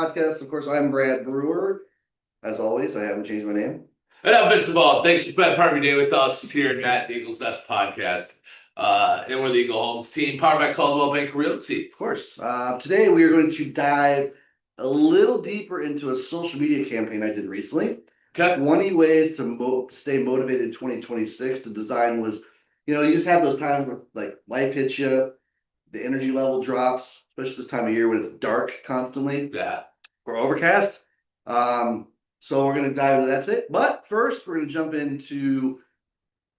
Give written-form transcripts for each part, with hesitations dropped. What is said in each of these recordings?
podcast. Of course, I'm Brad Brewer. As always, I haven't changed my name. And I'm Vince Devall. Thanks for spending part of your day with us here at the Eagles Nest podcast. And we're the Eagle Homes team, powered by Caldwell Banker Realty. Of course. Today, we are going to dive a little deeper into a social media campaign I did recently. Okay. 20 ways to stay motivated in 2026. The design was, you just have those times where like life hits you, the energy level drops, especially this time of year when it's dark constantly. Yeah. Or overcast. So we're going to dive into that today. But first, we're going to jump into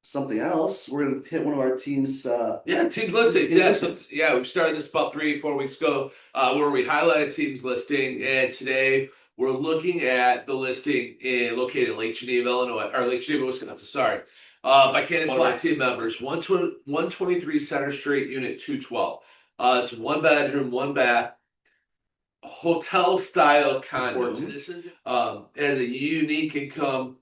something else. We're going to hit one of our teams. Teams listing. We've started this about 3-4 weeks ago, where we highlighted teams listing, and today we're looking at the listing located in Lake Geneva, Illinois, or Lake Geneva, Wisconsin. Sorry, by Candace Black team members. 123 Center Street, Unit 212. It's 1 bedroom, 1 bath. Hotel style condo. This is as a unique income,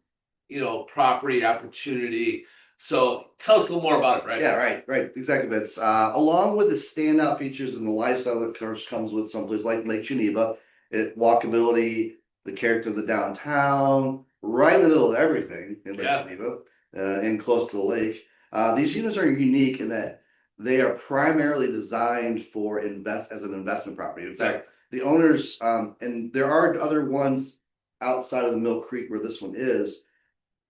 property opportunity. So tell us a little more about it, Brad. Yeah, right, exactly. Vince. Along with the standout features and the lifestyle that comes with someplace like Lake Geneva, walkability, the character of the downtown, right in the middle of everything in Lake Geneva, and close to the lake. These units are unique in that they are primarily designed for as an investment property. In fact, the owners, and there are other ones outside of the Mill Creek where this one is,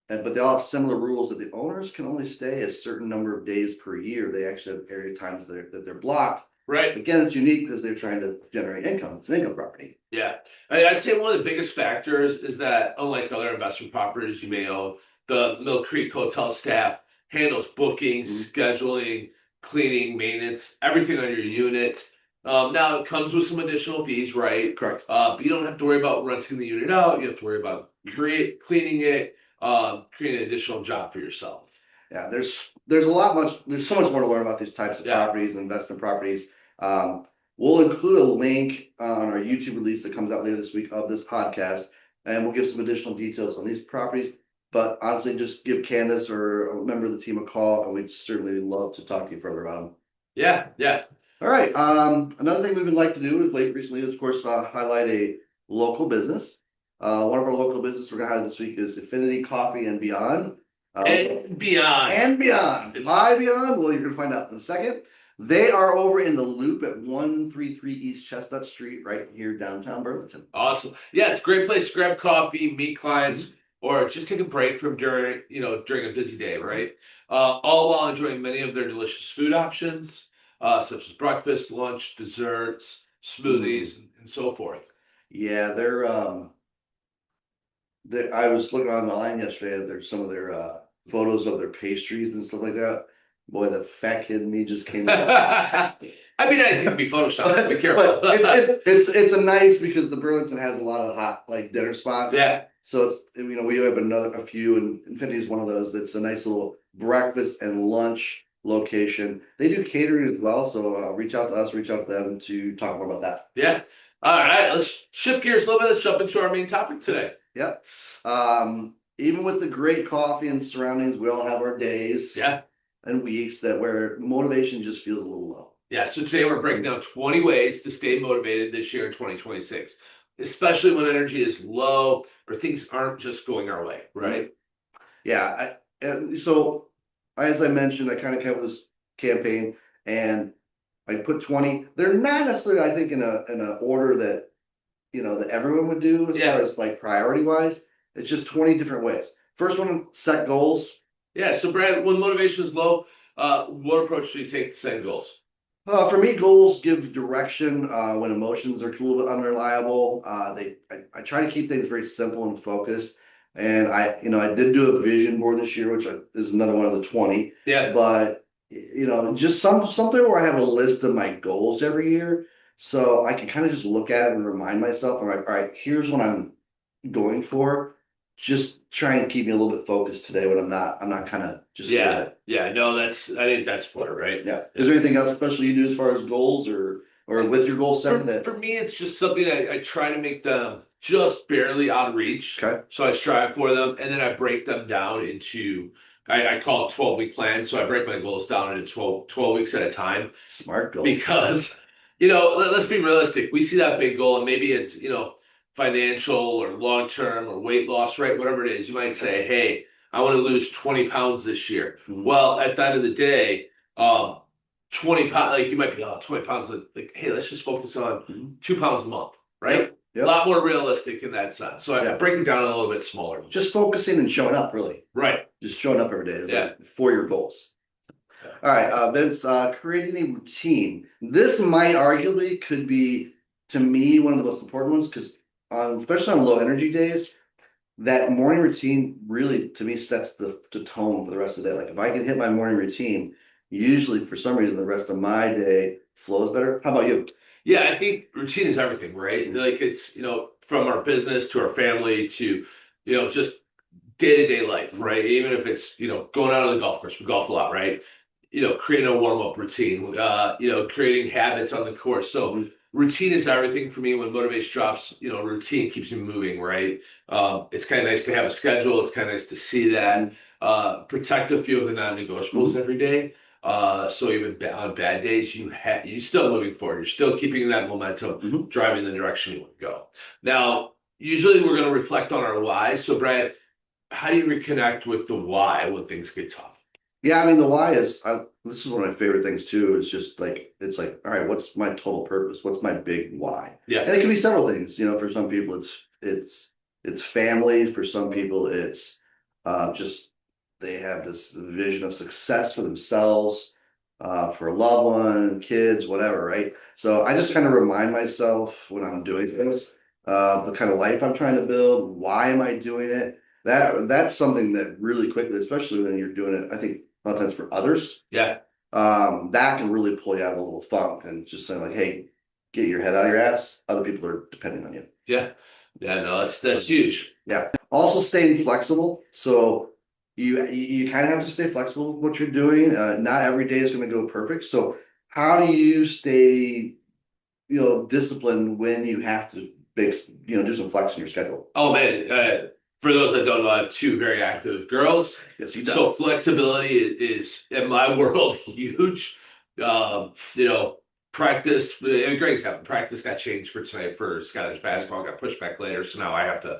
but they all have similar rules that the owners can only stay a certain number of days per year. They actually have area times that they're blocked. Right. Again, it's unique because they're trying to generate income. It's an income property. Yeah. I'd say one of the biggest factors is that, unlike other investment properties you may own, the Mill Creek hotel staff handles bookings, scheduling, cleaning, maintenance, everything on your unit. Now it comes with some additional fees, right? Correct. But you don't have to worry about renting the unit out. You have to worry about cleaning it, creating an additional job for yourself. Yeah, there's so much more to learn about these types of properties and investment properties. We'll include a link on our YouTube release that comes out later this week of this podcast, and we'll give some additional details on these properties. But honestly, just give Candace or a member of the team a call, and we'd certainly love to talk to you further about them. Yeah. All right. Another thing we would like to do recently is, of course, highlight a local business. One of our local businesses we're going to highlight this week is Affinity Coffee and Beyond. And beyond. Why Beyond? Well, you're going to find out in a second. They are over in the Loop at 133 East Chestnut Street, right here downtown Burlington. Awesome. Yeah, it's a great place to grab coffee, meet clients, or just take a break from during a busy day, right? All while enjoying many of their delicious food options, such as breakfast, lunch, desserts, smoothies, and so forth. Yeah, I was looking online yesterday. There's some of their photos of their pastries and stuff like that. Boy, the fat kid in me just came out. I mean, anything can be photoshopped. Be careful. But it's a nice because the Burlington has a lot of hot dinner spots. Yeah. So it's we have a few, and Infinity is one of those. It's a nice little breakfast and lunch location. They do catering as well, so reach out to us, reach out to them to talk more about that. Yeah. All right, let's shift gears a little bit. Let's jump into our main topic today. Yep. Even with the great coffee and surroundings, we all have our days and weeks where motivation just feels a little low. Yeah, so today we're breaking down 20 ways to stay motivated this year in 2026, especially when energy is low or things aren't just going our way, right? Yeah. So as I mentioned, I kind of came up with this campaign and I put 20. They're not necessarily, I think, in a order that that everyone would do as far as priority wise. It's just 20 different ways. First one, set goals. Yeah. So Brad, when motivation is low, what approach do you take to setting goals? For me, goals give direction when emotions are a little bit unreliable. I try to keep things very simple and focused. And I did do a vision board this year, which is another one of the 20. Yeah. But just something where I have a list of my goals every year, so I can kind of just look at it and remind myself, all right, here's what I'm going for. Just try and keep me a little bit focused today when I'm not kind of just No, I think that's important, right? Yeah. Is there anything else special you do as far as goals or with your goal setting? For me, it's just something I try to make them just barely out of reach. Okay. So I strive for them, and then I break them down into I call it 12-week plans. So I break my goals down into 12 weeks at a time. Smart goals. Because let's be realistic. We see that big goal, and maybe it's financial or long term or weight loss, right? Whatever it is, you might say, hey, I want to lose 20 pounds this year. Mhm. Well, at the end of the day, 20 pounds, like you might be, 20 pounds, like, hey, let's just focus on Mhm. 2 pounds a month, right? Yep. A Yep. lot more realistic in that sense. So I Yeah. break it down a little bit smaller. Just focusing and showing up, really. Right. Just showing up every day Yeah. for your goals. Yeah. All right, Vince, creating a routine. This might arguably could be, to me, one of the most important ones because, especially on low energy days, that morning routine really, to me, sets the tone for the rest of the day. Like if I can hit my morning routine, usually for some reason the rest of my day flows better. How about you? Yeah, I think routine is everything, right? Mhm. Like it's, from our business to our family to, just day-to-day life, Mhm. right? Even if it's, going out on the golf course, we golf a lot, right? Creating a warm-up routine, creating habits on the course. So Mhm. routine is everything for me. When motivation drops, routine keeps me moving, right? It's kind of nice to have a schedule. It's kind of nice to see that. Protect a few of the non-negotiables Mhm. every day. So even on bad days, you still moving forward. You're still keeping that momentum, Mhm. driving the direction you want to go. Now, usually we're going to reflect on our why. So, Brad, how do you reconnect with the why when things get tough? Yeah, I mean the why is this is one of my favorite things too. Is just like it's like, all right, what's my total purpose? What's my big why? Yeah. And it can be several things. For some people it's family. For some people it's just they have this vision of success for themselves, for a loved one, kids, whatever, right? So I just kind of remind myself when I'm doing things, the kind of life I'm trying to build. Why am I doing it? That's something that really quickly, especially when you're doing it, I think a lot of times for others, Yeah. that can really pull you out of a little funk and just saying like, hey, get your head out of your ass. Other people are depending on you. Yeah. Yeah. No, that's huge. Yeah. Also staying flexible. So you kind of have to stay flexible with what you're doing. Not every day is going to go perfect. So how do you stay, disciplined when you have to do some flex in your schedule? Oh man, for those that don't know, I have two very active girls. Yes, he So does. flexibility is in my world huge. Um, you know, practice. A great example. Practice got changed for tonight for Scottish basketball. Got pushed back later, so now I have to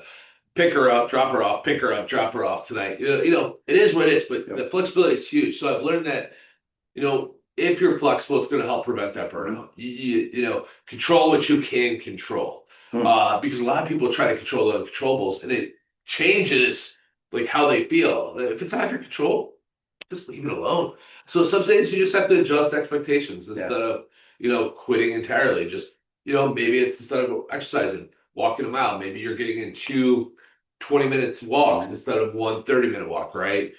pick her up, drop her off, pick her up, drop her off tonight. It is what it is, but the Yep. flexibility is huge. So I've learned that if you're flexible, it's going to help prevent that burnout. Control what you can control. Hmm. Because a lot of people try to control the uncontrollables, and it changes like how they feel. If it's out of your control, just leave it alone. So some days you just have to adjust expectations Yeah. instead of quitting entirely. Just maybe it's instead of exercising, walking a mile. Maybe you're getting in 20 minutes walks Mhm. instead of one 30-minute walk, right?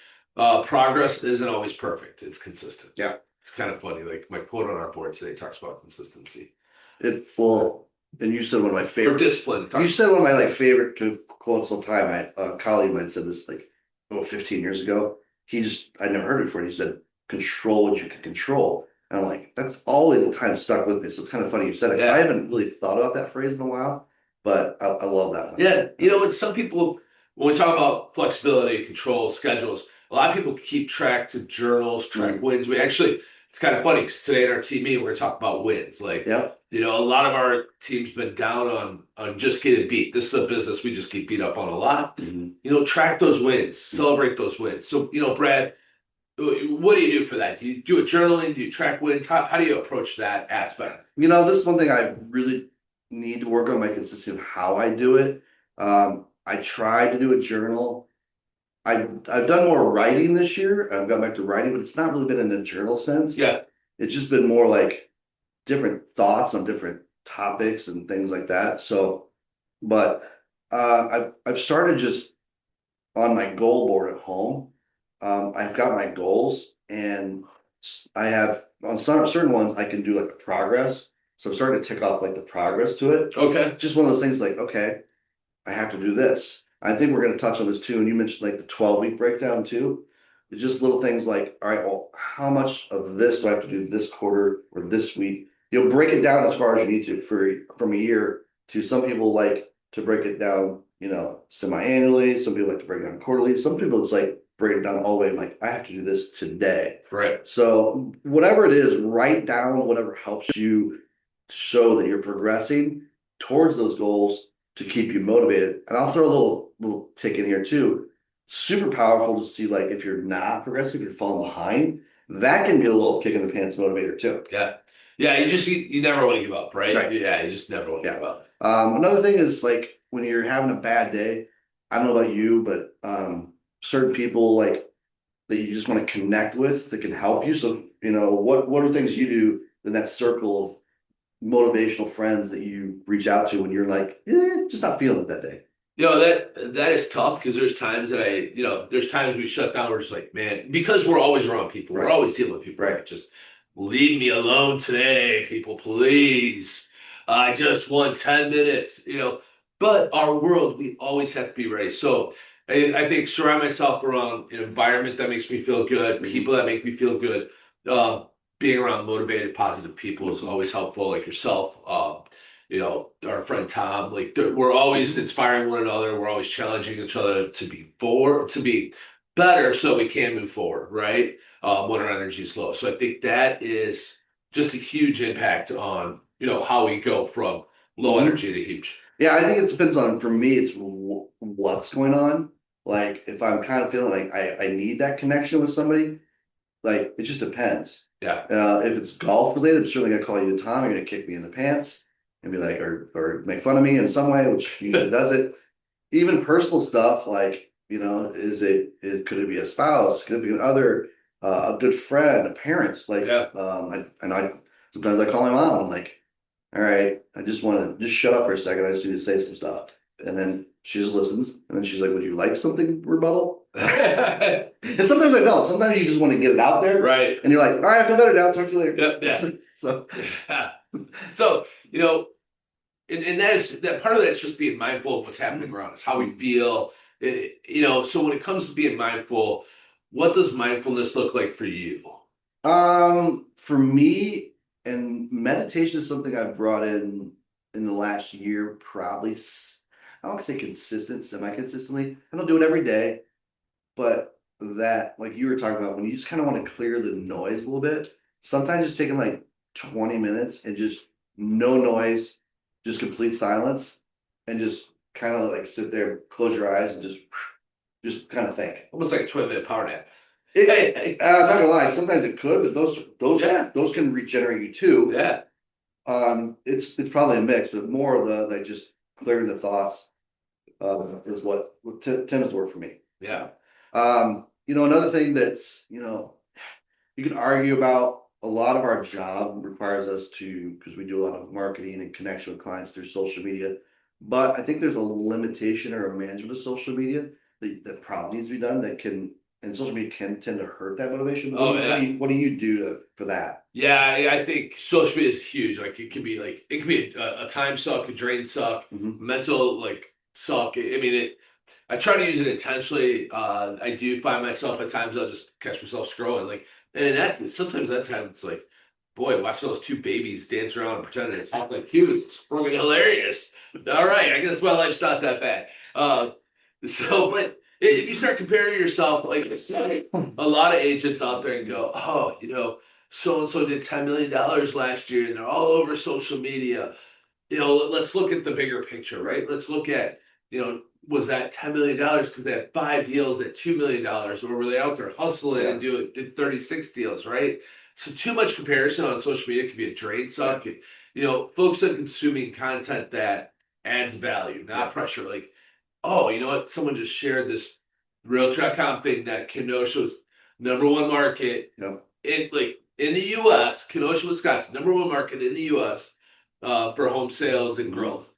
Progress isn't always perfect. It's consistent. Yeah. It's kind of funny. Like my quote on our board today talks about consistency And you said one of my or favorite. discipline. You said one of my favorite kind of quotes of all time. A colleague of mine said this 15 years ago. I never heard it before. And he said, "Control what you can control." And I'm like, that's always the time stuck with me. So it's kind of funny you said it. 'Cause I Yeah. haven't really thought about that phrase in a while, but I love that one. Yeah. With some people, when we talk about flexibility, control, schedules, a lot of people keep track of journals, track Mhm. wins. It's kind of funny because today in our team meeting, we're going to talk about wins. Like, Yep. a lot of our team's been down on just getting beat. This is a business we just get beat up on a lot. Mhm. Track those wins, celebrate those wins. So, Brad, what do you do for that? Do you do it journaling? Do you track wins? How do you approach that aspect? This is one thing I really need to work on my consistency of how I do it. I tried to do a journal. I've done more writing this year. I've got back to writing, but it's not really been in a journal sense. Yeah. It's just been more like different thoughts on different topics and things like that. So, but I've started just on my goal board at home. I've got my goals, and I have on some certain ones I can do like the progress. So I'm starting to tick off like the progress to it. Okay. Just one of those things like, okay, I have to do this. I think we're going to touch on this too. And you mentioned like the 12-week breakdown too. It's just little things like, all right, well, how much of this do I have to do this quarter or this week? You'll break it down as far as you need to from a year to some people like to break it down, semi-annually. Some people like to break it down quarterly. Some people it's like break it down all the way. I'm like, I have to do this today. Right. So whatever it is, write down whatever helps you show that you're progressing towards those goals to keep you motivated. And I'll throw a little tick in here too. Super powerful to see like if you're not progressive, you're falling behind. That can be a little kick in the pants motivator too. Yeah. Yeah, you never want to give up, right? Right. Yeah, you just never want to Yeah. give up. Another thing is like when you're having a bad day, I don't know about you, but certain people like that you just want to connect with that can help you. So, what are things you do in that circle of motivational friends that you reach out to when you're like, just not feeling it that day? That is tough because there's times that there's times we shut down. We're just like, man, because we're always around people. We're Right. always dealing with people. Right. Like, just leave me alone today, people, please. I just want 10 minutes. But our world, we always have to be ready. So I think surround myself around an environment that makes me feel good, Mhm. people that make me feel good. Being around motivated, positive people is always helpful, like yourself. Our friend Tom, like we're always inspiring one another. We're always challenging each other to be better so we can move forward, right? When our energy is low. So I think that is just a huge impact on, how we go from low Mhm. energy to huge. Yeah, I think it depends on, for me, it's what's going on. Like if I'm kind of feeling like I need that connection with somebody, like it just depends. Yeah. If it's golf related, I'm certainly gonna call you Tom. You're gonna kick me in the pants and be like, or make fun of me in some way, which usually does it. Even personal stuff, like could it be a spouse? Could it be an other, a good friend, a parent? Like, Yeah. I sometimes I call my mom. I'm like, all right, I just want to just shut up for a second. I just need to say some stuff, and then she just listens, and then she's like, "Would you like something rebuttal?" And sometimes I don't. Sometimes you just want to get it out there, Right. and you're like, "All right, I feel better now. Talk to you later." Yep. Yeah. So, Yeah. So, and that part of that's just being mindful of what's happening around us, how we feel. So when it comes to being mindful, what does mindfulness look like for you? for me, and meditation is something I've brought in the last year, probably. I don't want to say consistent, semi-consistently. I don't do it every day, but that, like you were talking about, when you just kind of want to clear the noise a little bit, sometimes just taking like 20 minutes and just no noise, just complete silence, and just kind of like sit there, close your eyes, and just kind of think. Almost like a 20-minute power nap. I'm not gonna lie, sometimes it could, but those Yeah. those can regenerate you too. Yeah. It's probably a mix, but more of the like just clearing the thoughts is what tends to work for me. Yeah. Another thing that's you can argue about, a lot of our job requires us to, because we do a lot of marketing and connection with clients through social media. But I think there's a limitation or a management of social media that probably needs to be done and social media can tend to hurt that motivation. Oh yeah. What do you do for that? Yeah, I think social media is huge. Like it can be a time suck, a drain suck, Mm-hmm. mental like suck. I mean it. I try to use it intentionally. I do find myself at times I'll just catch myself scrolling like, and in that sometimes that time it's like, boy, watch those two babies dance around and pretend they talk like humans. It's freaking hilarious. All right, I guess my life's not that bad. But if you start comparing yourself, like a lot of agents out there and go, oh, so and so did $10 million last year, and they're all over social media. Let's look at the bigger picture, right? Let's look at, was that $10 million because they had 5 deals at $2 million, or were they out there hustling and did 36 deals, right? So too much comparison on social media can be a drain suck. Focus on consuming content that adds value, not pressure. Like, oh, you know what? Someone just shared this Realtor.com thing that Kenosha's number one market in the U.S. Kenosha, Wisconsin, number one market in the U.S. For home sales and growth.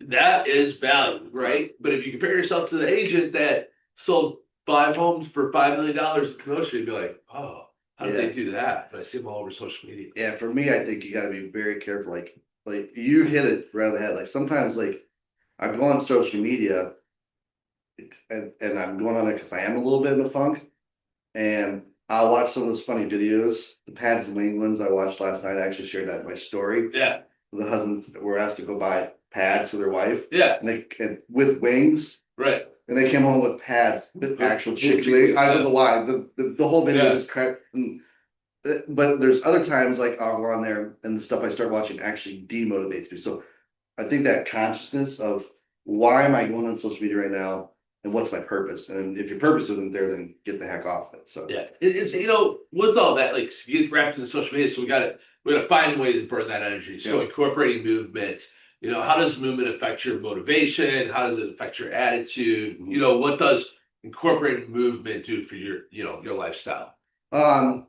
That is value, right? But if you compare yourself to the agent that sold 5 homes for $5 million in Kenosha, you'd be like, oh, how did they do that? But I see them all over social media. Yeah, for me, I think you got to be very careful. Like you hit it right on the head. Like sometimes, like I go on social media and I'm going on it because I am a little bit in a funk, and I'll watch some of those funny videos. The Pads and Winglands I watched last night. I actually shared that in my story. Yeah. The husbands were asked to go buy pads for their wife. Yeah. And with wings. Right. And they came home with pads with actual chicken wings. I don't know why. The whole video just crap. But there's other times like I'll go on there and the stuff I start watching actually demotivates me. So I think that consciousness of why am I going on social media right now and what's my purpose? And if your purpose isn't there, then get the heck off it. So Yeah, it's with all that, like you get wrapped in the social media, so we gotta find ways to burn that energy. So incorporating movement. How does movement affect your motivation? How does it affect your attitude? What does incorporating movement do for your lifestyle? um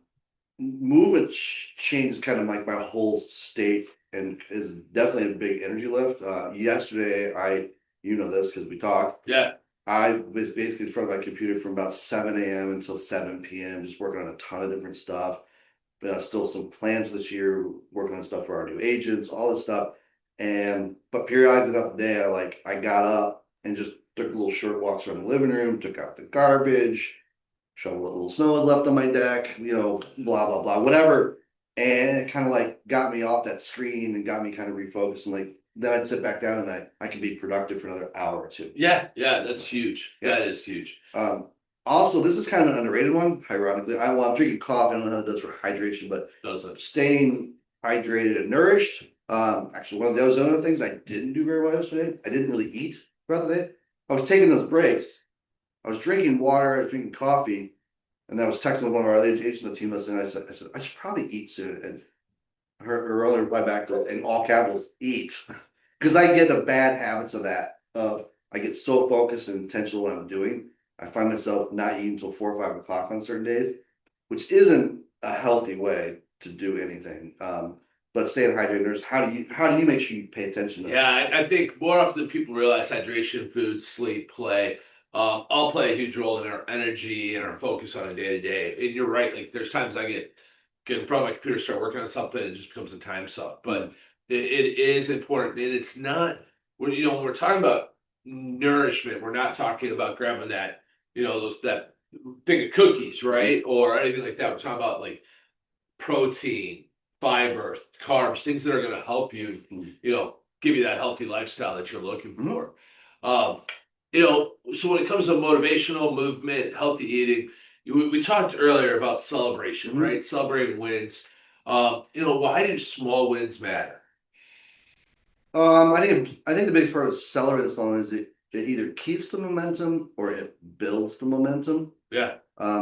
movement changes kind of like my whole state and is definitely a big energy lift. Yesterday you know this because we talked. Yeah. I was basically in front of my computer from about 7 a.m. until 7 p.m. just working on a ton of different stuff. Still some plans this year, working on stuff for our new agents, all this stuff. But periodically throughout the day, I got up and just took little short walks around the living room, took out the garbage, shoveled what little snow was left on my deck, blah blah blah, whatever. And it kind of got me off that screen and got me kind of refocused. And then I'd sit back down and I could be productive for another hour or two. Yeah, that's huge. Yeah. That is huge. Also, this is kind of an underrated one, ironically. I'm drinking coffee. I don't know how it does for hydration, but staying hydrated and nourished. Actually, one of those other things I didn't do very well yesterday. I didn't really eat throughout the day. I was taking those breaks. I was drinking water, I was drinking coffee, and I was texting with one of our agents on the team listening. I said, I should probably eat soon. And her only reply back to in all capitals, eat. Because I get the bad habits of that. I get so focused and intentional what I'm doing. I find myself not eating until 4 or 5 o'clock on certain days, which isn't a healthy way to do anything. But staying hydrated, how do you make sure you pay attention to that? Yeah, I think more often than people realize, hydration, food, sleep, play, all play a huge role in our energy and our focus on a day to day. And you're right, like there's times I get in front of my computer, start working on something, and it just becomes a time suck. But it is important, and it's not when when we're talking about nourishment, we're not talking about grabbing that thing of cookies, right, or anything like that. We're talking about like protein, fiber, carbs, things that are going to help you, give you that healthy lifestyle that you're looking for. So when it comes to motivational movement, healthy eating, we talked earlier about celebration, right? Celebrating wins. Why do small wins matter? I think the biggest part of celebrating this one is it either keeps the momentum or it builds the momentum. Yeah.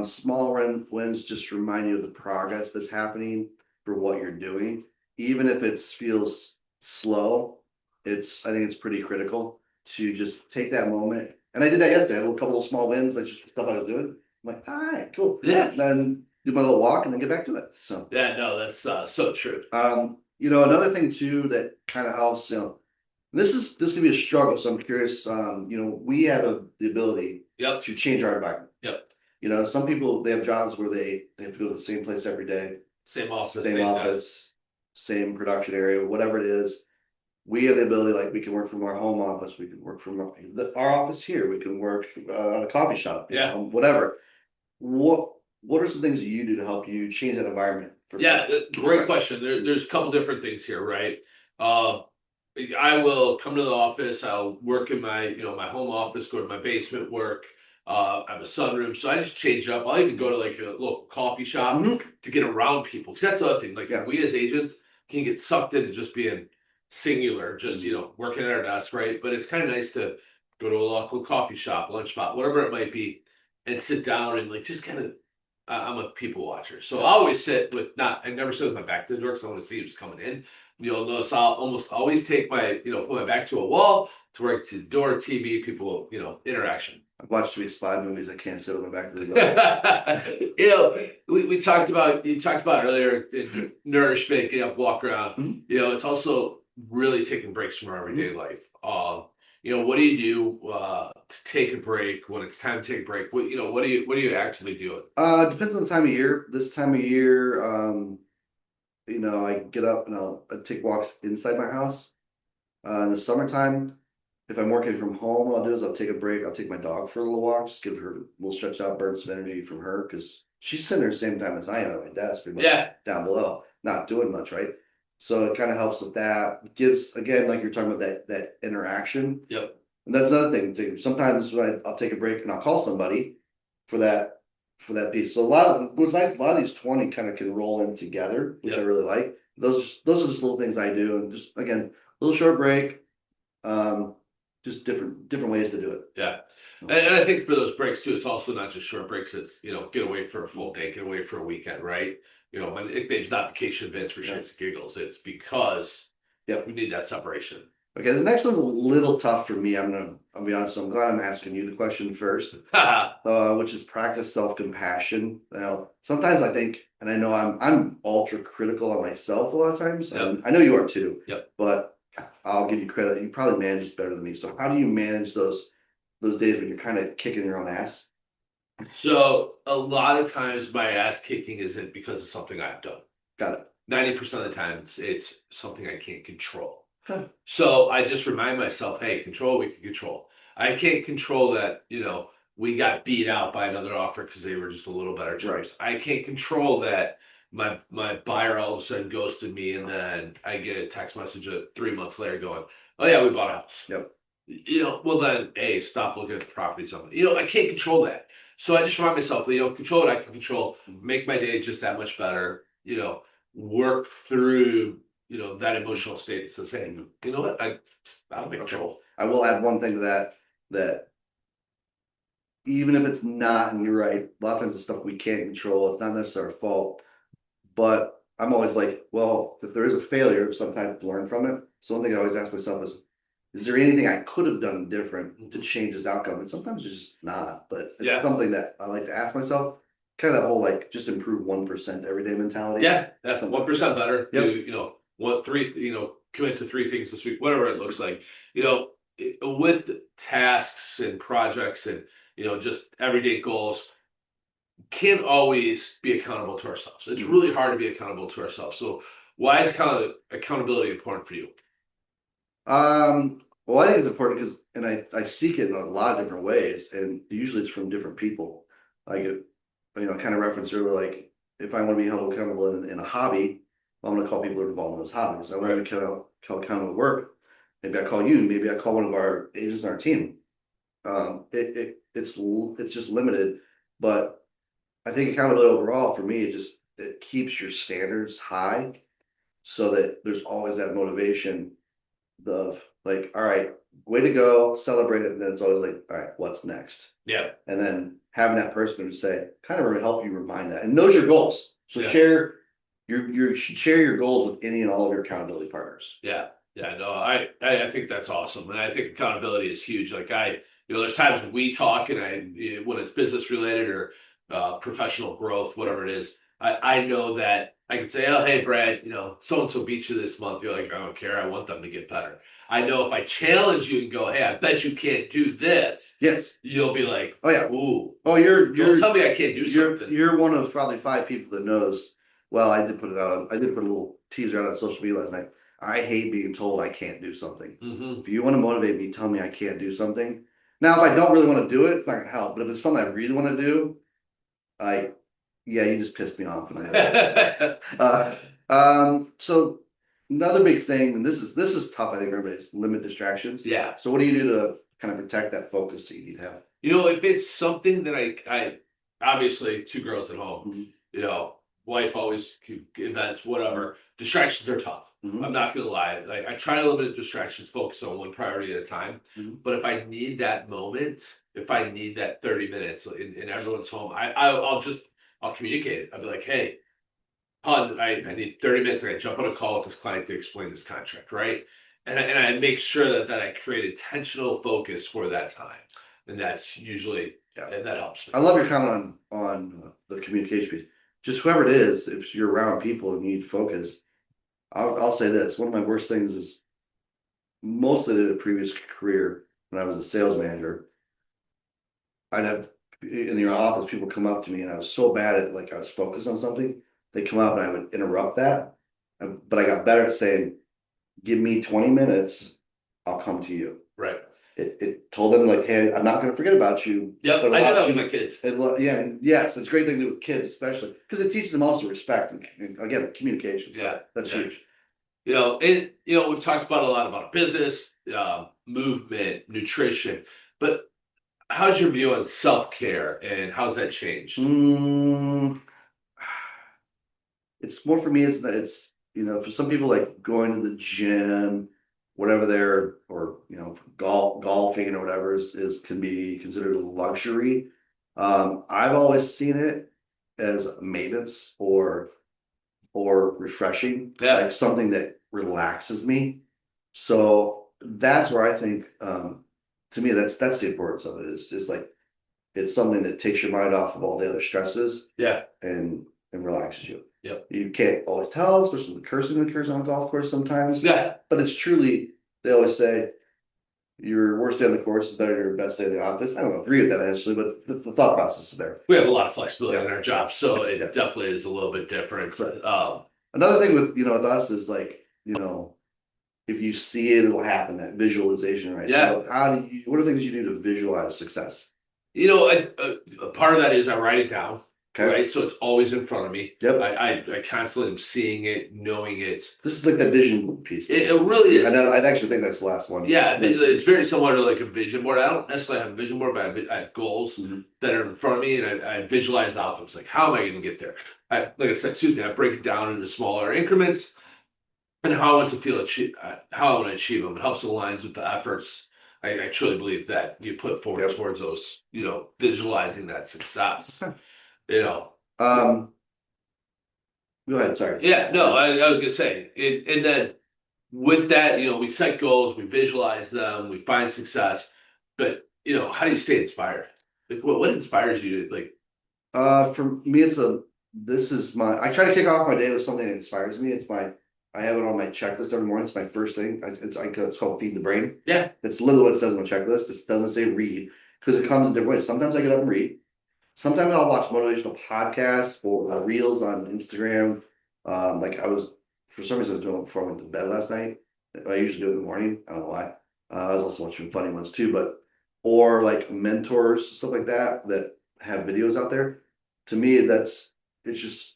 Small wins just remind you of the progress that's happening for what you're doing, even if it feels slow. I think it's pretty critical to just take that moment. And I did that yesterday. I had a couple of small wins, like just stuff I was doing. I'm like, all right, cool. Yeah. And then do my little walk and then get back to it. So yeah, no, that's so true. Another thing too that kind of helps. This can be a struggle. So I'm curious. We have the ability to change our environment. Yep. Some people they have jobs where they have to go to the same place every day, same office, same production area, whatever it is. We have the ability, like we can work from our home office, we can work from our office here, we can work at a coffee shop, whatever. What are some things that you do to help you change that environment? Great question. There's a couple different things here, right? I will come to the office. I'll work in my my home office, go to my basement, work. I have a sunroom, so I just change it up. I'll even go to like a local coffee shop to get around people. Because that's the other thing. Like we as agents can get sucked into just being singular, just working at our desk, right? But it's kind of nice to go to a local coffee shop, lunch spot, whatever it might be, and sit down and like just kind of. I'm a people watcher, so I always sit with I never sit with my back to the door because I want to see who's coming in. You'll notice I'll almost always take my put my back to a wall to where it's the door, TV, people, interaction. I've watched too many spy movies. I can't sit with my back to the door. We talked about earlier in nourishment, getting up, walk around. It's also really taking breaks from our everyday life. What do you do to take a break when it's time to take a break? What do you actively do? Depends on the time of year. This time of year, I get up and I take walks inside my house. In the summertime, if I'm working from home, what I'll do is I'll take a break. I'll take my dog for a little walk, just give her a little stretch out, burn some energy from her because she's sitting there the same time as I am at my desk, pretty much down below, not doing much, right? So it kind of helps with that. It gives, again, like you're talking about that interaction. Yep. And that's another thing. Sometimes I'll take a break and I'll call somebody for that piece. So what's nice, a lot of these 20 kind of can roll in together, which I really like. Those are just little things I do, and just again, a little short break, Just different ways to do it. Yeah. And I think for those breaks too, it's also not just short breaks. It's, get away for a full day, get away for a weekend, right? My nickname's not vacation events for shits and giggles. It's because we need that separation. Okay, the next one's a little tough for me. I'll be honest. So I'm glad I'm asking you the question first, which is practice self-compassion. Now, sometimes I think, and I know I'm ultra critical on myself a lot of times. And I know you are too. Yep. But I'll give you credit. You probably manage this better than me. So how do you manage those days when you're kind of kicking your own ass? So a lot of times my ass kicking isn't because of something I've done. Got it. 90% of the time it's something I can't control. Huh. So I just remind myself, hey, control we can control. I can't control that, we got beat out by another offer because they were just a little better terms. Right. I can't control that my buyer all of a sudden ghosted me and then I get a text message 3 months later going, oh yeah, we bought a house. Yep. Well then, hey, stop looking at the properties on it. I can't control that. So I just remind myself, control what I can control, make my day just that much better, work through, that emotional state that says, hey, you know what? I'll make control. I will add one thing to that even if it's not, and you're right, a lot of times the stuff we can't control, it's not necessarily our fault. But I'm always like, well, if there is a failure, sometimes to learn from it. So one thing I always ask myself is there anything I could have done different to change this outcome? And sometimes it's just not, but it's something that I like to ask myself. Kind of that whole like just improve 1% everyday mentality. Yeah, that's 1% better. Yep. Commit to 3 things this week, whatever it looks like. With tasks and projects and just everyday goals, can't always be accountable to ourselves. It's really hard to be accountable to ourselves. So why is accountability important for you? Well, I think it's important because, and I seek it in a lot of different ways, and usually it's from different people. Like, kind of reference earlier, like if I want to be held accountable in a hobby, I'm going to call people that are involved in those hobbies. I want to be held accountable at work. Maybe I call you. Maybe I call one of our agents on our team. It's just limited, but I think accountability overall for me, it keeps your standards high, so that there's always that motivation of like, all right, way to go, celebrate it, and then it's always like, all right, what's next? Yeah. And then having that person to say, kind of help you remind that and knows your goals. So you should share your goals with any and all of your accountability partners. Yeah. Yeah, no, I think that's awesome. And I think accountability is huge. Like there's times when we talk and when it's business related or professional growth, whatever it is, I know that I can say, oh, hey, Brad, so-and-so beat you this month. You're like, I don't care. I want them to get better. I know if I challenge you and go, hey, I bet you can't do this. Yes. You'll be like, oh yeah. Ooh. Oh, don't tell me I can't do something. You're one of probably 5 people that knows, well, I did put a little teaser out on social media last night. I hate being told I can't do something. If you want to motivate me, tell me I can't do something. Now, if I don't really want to do it, it's not going to help. But if it's something I really want to do, you just pissed me off. So another big thing, and this is tough, I think, everybody, is limit distractions. Yeah. So what do you do to kind of protect that focus that you need to have? If it's something that I obviously 2 girls at home, wife always events, whatever. Distractions are tough. I'm not gonna lie. I try to limit distractions, focus on one priority at a time. But if I need that moment, if I need that 30 minutes and everyone's home, I'll communicate it. I'll be like, hey, hon, I need 30 minutes. I gotta jump on a call with this client to explain this contract, right? And I make sure that I create intentional focus for that time. And that's usually that helps me. I love your comment on the communication piece. Just whoever it is, if you're around people and you need focus, I'll say this. One of my worst things is mostly in a previous career when I was a sales manager, I'd have in the office people come up to me and I was so bad at like I was focused on something. They come up and I would interrupt that. But I got better at saying, give me 20 minutes, I'll come to you. Right. It told them like, hey, I'm not going to forget about you. Yep, I do that with my kids. Yes, it's a great thing to do with kids, especially because it teaches them also respect and again, communication. So that's huge. We've talked about a lot about business, movement, nutrition, but how's your view on self-care and how's that changed? It's more for me. It's for some people like going to the gym, whatever they're, or golfing or whatever is can be considered a luxury. I've always seen it as maintenance or refreshing, Yeah. like something that relaxes me. So that's where I think, to me, that's the importance of it. Is like it's something that takes your mind off of all the other stresses. Yeah. And relaxes you. Yep. You can't always tell, especially the cursing that occurs on a golf course sometimes. Yeah. But it's truly, they always say, your worst day on the course is better than your best day in the office. I don't agree with that actually, but the thought process is there. We have a lot of flexibility in our jobs, so it Yeah. definitely is a little bit different. Another thing with with us is like, if you see it, it'll happen, that visualization, right? Yeah. So what are things you do to visualize success? A part of that is I write it down, Okay. right? So it's always in front of me. Yep. I constantly am seeing it, knowing it. This is like that vision piece. It really is. I'd actually think that's the last one. Yeah, it's very similar to like a vision board. I don't necessarily have a vision board, but I have goals that are in front of me, and I visualize the outcomes. Like, how am I going to get there? Like I said, I break it down into smaller increments, and how I want to how I want to achieve them. It helps aligns with the efforts. I truly believe that you put forward towards those, visualizing that success. Go ahead, sorry. Yeah, no, I was gonna say, and then with that, we set goals, we visualize them, we find success, but how do you stay inspired? Like, what inspires you to like? For me, I try to kick off my day with something that inspires me. I have it on my checklist every morning. It's my first thing. It's called Feed the Brain. Yeah. It's literally what it says on my checklist. It doesn't say read because it comes in different ways. Sometimes I get up and read. Sometimes I'll watch motivational podcasts or reels on Instagram. Like for some reason, I was doing it before I went to bed last night. I usually do it in the morning. I don't know why. I was also watching funny ones too, or like mentors, stuff like that have videos out there. To me, it's just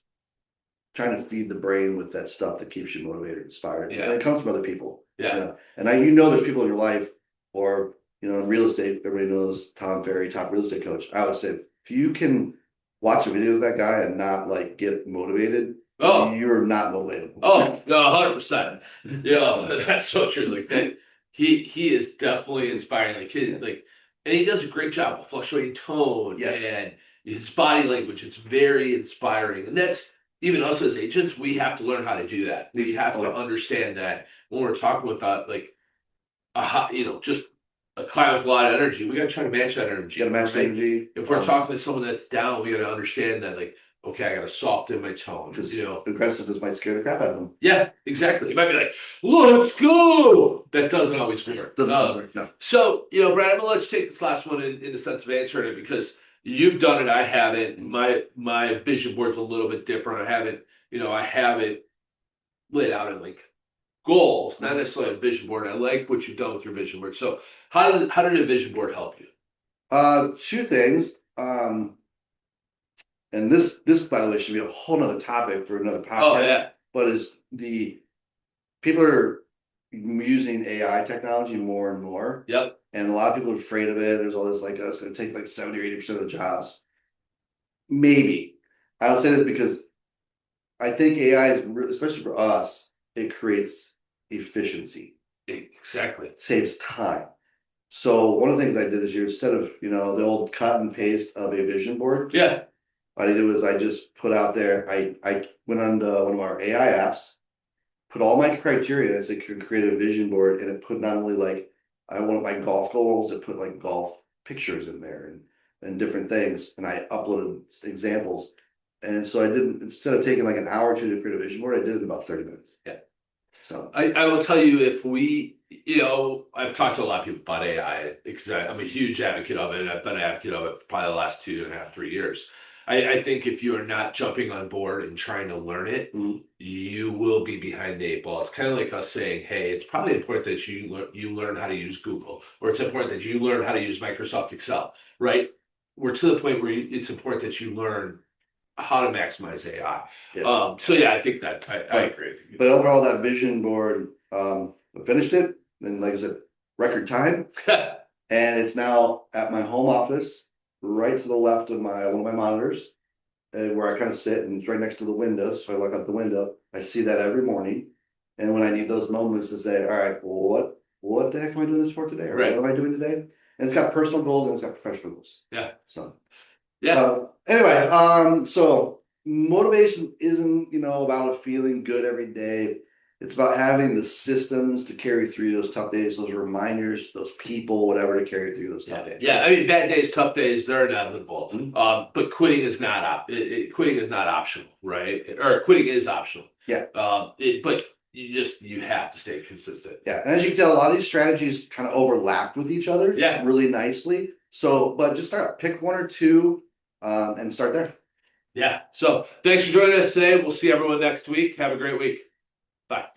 trying to feed the brain with that stuff that keeps you motivated, inspired. Yeah. And it comes from other people. Yeah. And there's people in your life, or in real estate, everybody knows Tom Ferry, top real estate coach. I would say if you can watch a video of that guy and not like get motivated, you're not motivated. Oh, no, 100%. That's so true. Like that, he is definitely inspiring. And he does a great job of fluctuating tone and his body language. It's very inspiring, and that's even us as agents. We have to learn how to do that. We have to understand that when we're talking with just a client with a lot of energy, we got to try to match that energy. You got to match the energy. If we're talking to someone that's down, we got to understand that, like, okay, I got to soften my tone because aggressiveness might scare the crap out of them. Yeah, exactly. You might be like, "Let's go." That doesn't always work. No. So, Brad, I'm gonna let you take this last one in the sense of answering it because you've done it. I haven't. My vision board's a little bit different. I haven't. I have it laid out in like goals, not necessarily a vision board. I like what you've done with your vision board. So, how did a vision board help you? Two things. And this by the way should be a whole nother topic for another podcast. Oh yeah. But is the people are using AI technology more and more. Yep. And a lot of people are afraid of it. There's all this like, it's going to take like 70 or 80% of the jobs. Maybe. I don't say this because I think AI is, especially for us, it creates efficiency. Exactly. Saves time. So one of the things I did this year, instead of, the old cut and paste of a vision board. Yeah. What I did was I just put out there, I went on one of our AI apps, put all my criteria as it could create a vision board, and it put not only like I want my golf goals, it put like golf pictures in there and different things, and I uploaded examples. And so I didn't, instead of taking like an hour or two to create a vision board, I did it in about 30 minutes. Yeah. So I will tell you, if we, I've talked to a lot of people about AI because I'm a huge advocate of it, and I've been an advocate of it for probably the last 2.5, 3 years. I think if you are not jumping on board and trying to learn it, you will be behind the 8 ball. It's kind of like us saying, hey, it's probably important that you learn how to use Google, or it's important that you learn how to use Microsoft Excel, right? We're to the point where it's important that you learn how to maximize AI. Yeah. I think that I agree with you. But overall, that vision board, I finished it, and like I said, record time. And it's now at my home office, right to the left of one of my monitors, where I kind of sit, and it's right next to the window. So I look out the window. I see that every morning, And when I need those moments to say, all right, well, what the heck am I doing this for today? Or Right. what am I doing today? And it's got personal goals and it's got professional goals. Yeah. So Yeah. anyway, so motivation isn't, about a feeling good every day. It's about having the systems to carry through those tough days, those reminders, those people, whatever, to carry through those tough days. Yeah, I mean, bad days, tough days, they're inevitable. Mhm. But quitting is not quitting is not optional, right? Or quitting is optional. Yeah. But you have to stay consistent. Yeah, and as you can tell, a lot of these strategies kind of overlap with each other really nicely. So, but just pick one or two, and start there. Yeah. So thanks for joining us today. We'll see everyone next week. Have a great week. Bye.